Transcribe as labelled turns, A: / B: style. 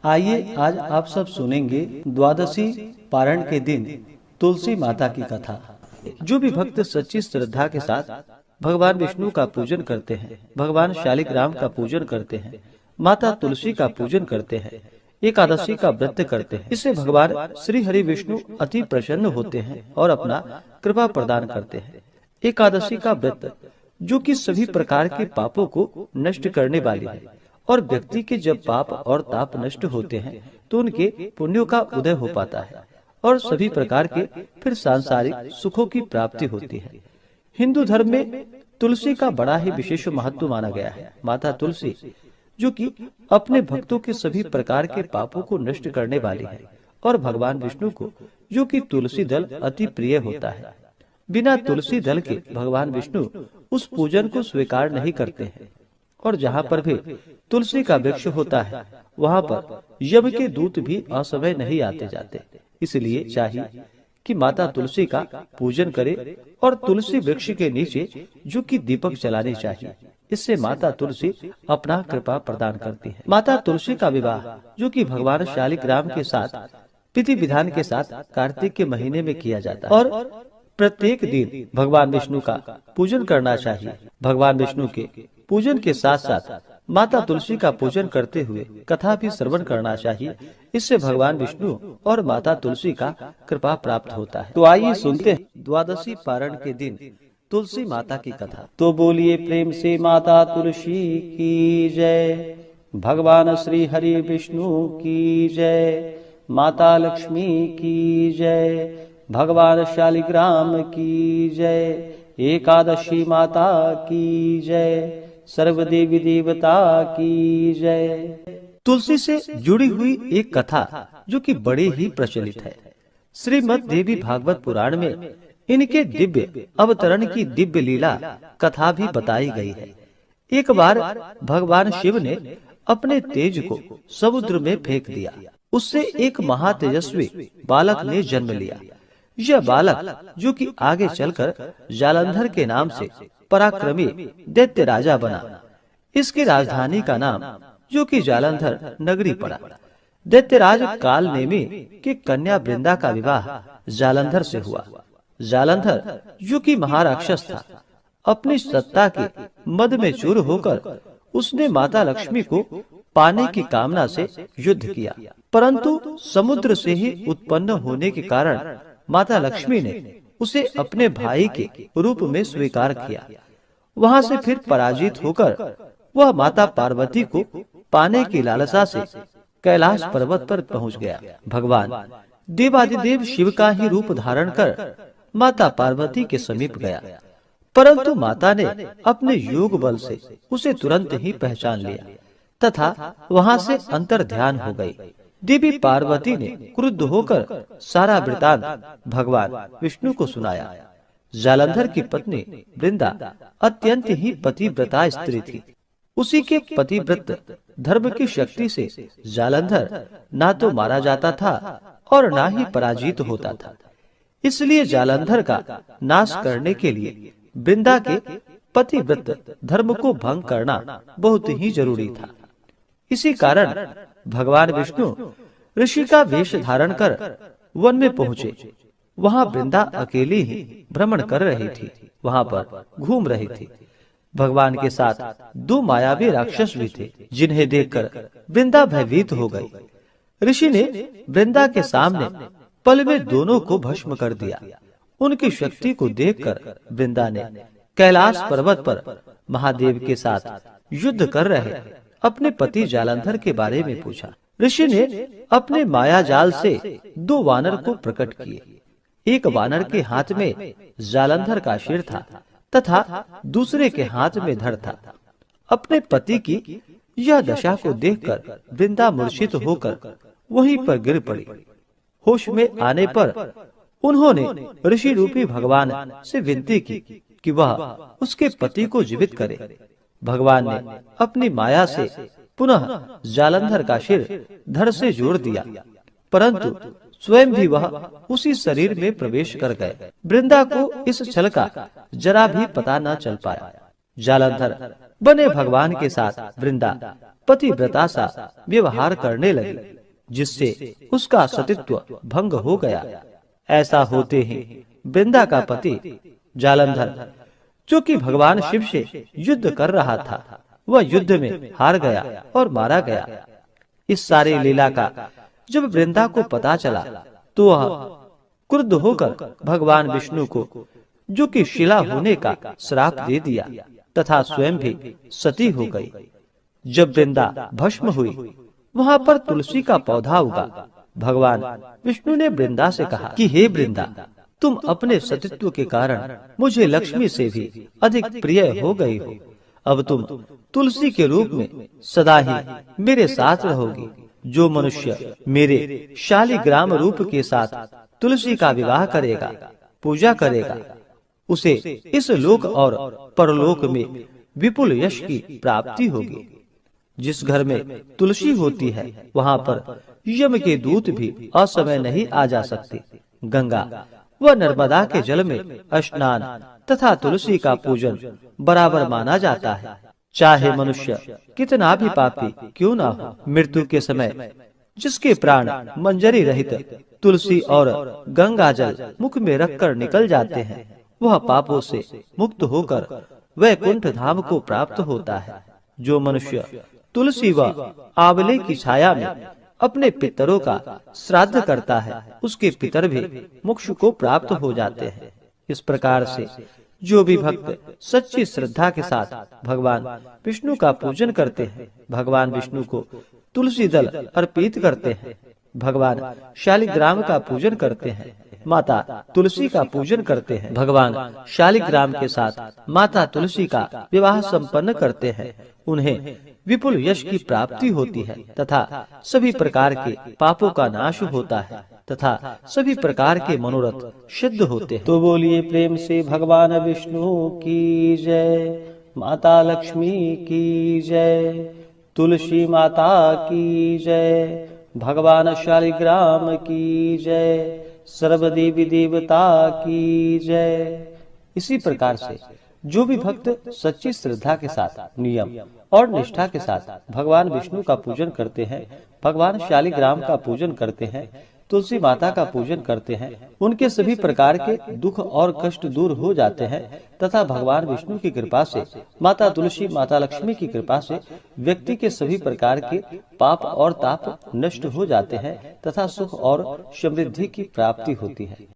A: आइए आज आप सब सुनेंगे द्वादशी पारण के दिन तुलसी माता की कथा। जो भी भक्त सच्ची श्रद्धा के साथ भगवान विष्णु का पूजन करते हैं, भगवान शालिग्राम का पूजन करते हैं, माता तुलसी का पूजन करते हैं, एकादशी का व्रत करते हैं, इससे भगवान श्री हरि विष्णु अति प्रसन्न होते हैं और अपना कृपा प्रदान करते हैं। एकादशी का व्रत जो कि सभी प्रकार के पापों को नष्ट करने वाली है और व्यक्ति के जब पाप और ताप नष्ट होते हैं तो उनके पुण्यों का उदय हो पाता है और सभी प्रकार के फिर सांसारिक सुखों की प्राप्ति होती है। हिंदू धर्म में तुलसी का बड़ा ही विशेष महत्व माना गया है। माता तुलसी जो कि अपने भक्तों के सभी प्रकार के पापों को नष्ट करने वाली है और भगवान विष्णु को जो कि तुलसी दल अति प्रिय होता है। बिना तुलसी दल के भगवान विष्णु उस पूजन को स्वीकार नहीं करते हैं और जहाँ पर भी तुलसी का वृक्ष होता है वहाँ पर यम के दूत भी असमय नहीं आते जाते। इसलिए चाहिए कि माता तुलसी का पूजन करे और तुलसी वृक्ष के नीचे जो कि दीपक जलाने चाहिए। इससे माता तुलसी अपना कृपा प्रदान करती है। माता तुलसी का विवाह जो कि भगवान शालिग्राम के साथ विधि विधान के साथ कार्तिक के महीने में किया जाता है और प्रत्येक दिन भगवान विष्णु का पूजन करना चाहिए। भगवान विष्णु के पूजन के साथ साथ माता तुलसी का पूजन करते हुए कथा भी श्रवण करना चाहिए। इससे भगवान विष्णु और माता तुलसी का कृपा प्राप्त होता है। तो आइए सुनते हैं द्वादशी पारण के दिन तुलसी माता की कथा। तो बोलिए प्रेम से माता तुलसी की जय, भगवान श्री हरि विष्णु की जय, माता लक्ष्मी की जय, भगवान शालिग्राम की जय, एकादशी माता की जय, सर्व देवी देवता की जय। तुलसी से जुड़ी हुई एक कथा जो कि बड़ी ही प्रचलित है। श्रीमद् देवी भागवत पुराण में इनके दिव्य अवतरण की दिव्य लीला कथा भी बताई गई है। एक बार भगवान शिव ने अपने तेज को समुद्र में फेंक दिया। उससे एक महातेजस्वी बालक ने जन्म लिया। यह बालक जो कि आगे चलकर जालंधर के नाम से पराक्रमी दैत्य राजा बना। इसकी राजधानी का नाम जो कि जालंधर नगरी पड़ा। दैत्यराज काल नेमी की कन्या वृंदा का विवाह जालंधर से हुआ। जालंधर जो कि महाराक्षस था, अपनी सत्ता के मद में चूर होकर उसने माता लक्ष्मी को पाने की कामना से युद्ध किया, परंतु समुद्र से ही उत्पन्न होने के कारण माता लक्ष्मी ने उसे अपने भाई के रूप में स्वीकार किया। वहां से फिर पराजित होकर वह माता पार्वती को पाने की लालसा से कैलाश पर्वत पर पहुंच गया। भगवान देवादिदेव शिव का ही रूप धारण कर माता पार्वती के समीप गया, परंतु माता ने अपने योग बल से उसे तुरंत ही पहचान लिया तथा वहां से अंतर ध्यान हो गई। देवी पार्वती ने क्रुद्ध होकर सारा वृतांत भगवान विष्णु को सुनाया। जालंधर की पत्नी वृंदा अत्यंत ही पतिव्रता स्त्री थी। उसी के पतिव्रत धर्म की शक्ति से जालंधर ना तो मारा जाता था और ना ही पराजित होता था। इसलिए जालंधर का नाश करने के लिए वृंदा के पतिव्रत धर्म को भंग करना बहुत ही जरूरी था। इसी कारण भगवान विष्णु ऋषि का वेश धारण कर वन में पहुँचे। वहाँ वृंदा अकेली ही भ्रमण कर रही थी, वहाँ पर घूम रही थी। भगवान के साथ दो मायावी राक्षस भी थे, जिन्हें देखकर वृंदा भयभीत हो गई। ऋषि ने वृंदा के सामने पल में दोनों को भस्म कर दिया। उनकी शक्ति को देखकर वृंदा ने कैलाश पर्वत पर महादेव के साथ युद्ध कर रहे अपने पति जालंधर के बारे में पूछा। ऋषि ने अपने माया जाल से दो वानर को प्रकट किए। एक वानर के हाथ में जालंधर का सिर था तथा दूसरे के हाथ में धड़ था। अपने पति की यह दशा को देखकर वृंदा मूर्छित होकर वहीं पर गिर पड़ी। होश में आने पर उन्होंने ऋषि रूपी भगवान से विनती की कि वह उसके पति को जीवित करे। भगवान ने अपनी माया से पुनः जालंधर का सिर धड़ से जोड़ दिया, परंतु स्वयं भी वह उसी शरीर में प्रवेश कर गए। वृंदा को इस छल का जरा भी पता न चल पाया। जालंधर बने भगवान के साथ वृंदा पतिव्रता सा व्यवहार करने लगी, जिससे उसका सतीत्व भंग हो गया। ऐसा होते ही वृंदा का पति जालंधर, जो कि भगवान शिव से युद्ध कर रहा था, वह युद्ध में हार गया और मारा गया। इस सारी लीला का जब वृंदा को पता चला तो वह क्रुद्ध होकर भगवान विष्णु को, जो कि शिला होने का श्राप दे दिया तथा स्वयं भी सती हो गई। जब वृंदा भस्म हुई, वहाँ पर तुलसी का पौधा उगा। भगवान विष्णु ने वृंदा से कहा कि हे वृंदा, तुम अपने सतीत्व के कारण मुझे लक्ष्मी से भी अधिक प्रिय हो गई हो। अब तुम तुलसी के रूप में सदा ही मेरे साथ रहोगी। जो मनुष्य मेरे शालिग्राम रूप के साथ तुलसी का विवाह करेगा, पूजा करेगा, उसे इस लोक और परलोक में विपुल यश की प्राप्ति होगी। जिस घर में तुलसी होती है, वहाँ पर यम के दूत भी असमय नहीं आ जा सकते। गंगा व नर्मदा के जल में स्नान तथा तुलसी का पूजन बराबर माना जाता है। चाहे मनुष्य कितना भी पापी क्यों ना हो, मृत्यु के समय जिसके प्राण मंजरी रहित तुलसी और गंगा जल मुख में रखकर निकल जाते हैं, वह पापों से मुक्त होकर वैकुंठ धाम को प्राप्त होता है। जो मनुष्य तुलसी व आंवले की छाया में अपने पितरों का श्राद्ध करता है, उसके पितर भी मोक्ष को प्राप्त हो जाते हैं। इस प्रकार से जो भी भक्त सच्ची श्रद्धा के साथ भगवान विष्णु का पूजन करते हैं, भगवान विष्णु को तुलसी दल अर्पित करते हैं, भगवान शालिग्राम का पूजन करते हैं, माता तुलसी का पूजन करते हैं, भगवान शालिग्राम के साथ माता तुलसी का विवाह संपन्न करते हैं, उन्हें विपुल यश की प्राप्ति होती है तथा सभी प्रकार के पापों का नाश होता है तथा सभी प्रकार के मनोरथ सिद्ध होते हैं। तो बोलिए प्रेम से भगवान विष्णु की जय, माता लक्ष्मी की जय, तुलसी माता की जय, भगवान शालिग्राम की जय, सर्व देवी देवता की जय। इसी प्रकार से जो भी भक्त सच्ची श्रद्धा के साथ नियम और निष्ठा के साथ भगवान विष्णु का पूजन करते हैं, भगवान शालिग्राम का पूजन करते हैं, तुलसी माता का पूजन करते हैं, उनके सभी प्रकार के दुख और कष्ट दूर हो जाते हैं तथा भगवान विष्णु की कृपा से, माता तुलसी माता लक्ष्मी की कृपा से व्यक्ति के सभी प्रकार के पाप और ताप नष्ट हो जाते हैं तथा सुख और समृद्धि की प्राप्ति होती है।